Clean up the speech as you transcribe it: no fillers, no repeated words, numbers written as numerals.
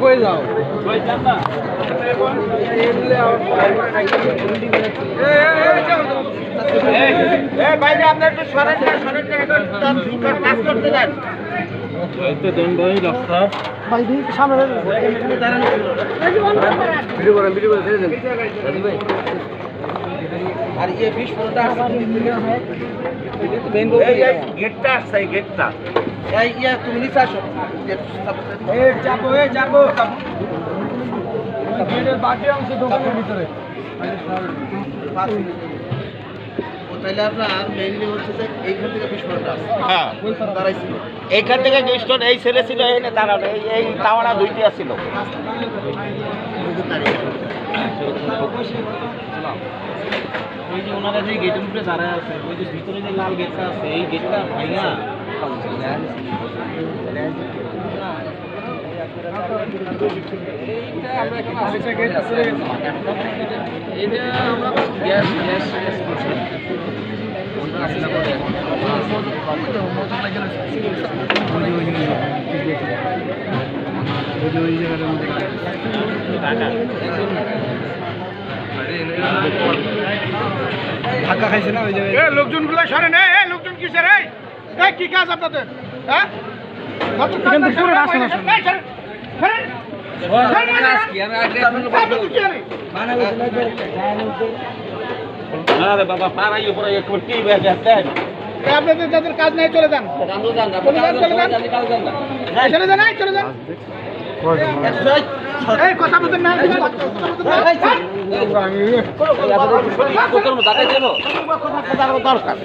কই যাও বাইরে আপনার একটু সরেন কাজ করতে দেন আর ইয়ে 20-15টা গেটটা আসছে গেটটা এই ইয়া তুমি নিচে আসো যাবো গেটের বাকি অংশ দোকানের ভিতরে তাহলে আপনার মেইনলি হচ্ছে যে এইখান থেকে 20-15টা আসছে হ্যাঁ দাঁড়াইছিল এইখান থেকে স্টোন এই ছেলে ছিল এখানে দাঁড়ানো এই টাওয়ারা দুইটি আসছিল ওই যে ওনারা যে গেটের উপরে দাঁড়ায় আছে ওই যে ভিতরে যে লাল গেটটা আছে এই গেটটা ভাইয়া ধাক্কা খাইছে না ওই জায়গায় লোকজনগুলো সরেন লোকজন কিসের এই কি কাজ আপনাদের হ্যাঁ বাবা পাড়াই উপরে আপনাদের যাদের কাজ নাই চলে যান চলে যান কথা বলতেন না দরকার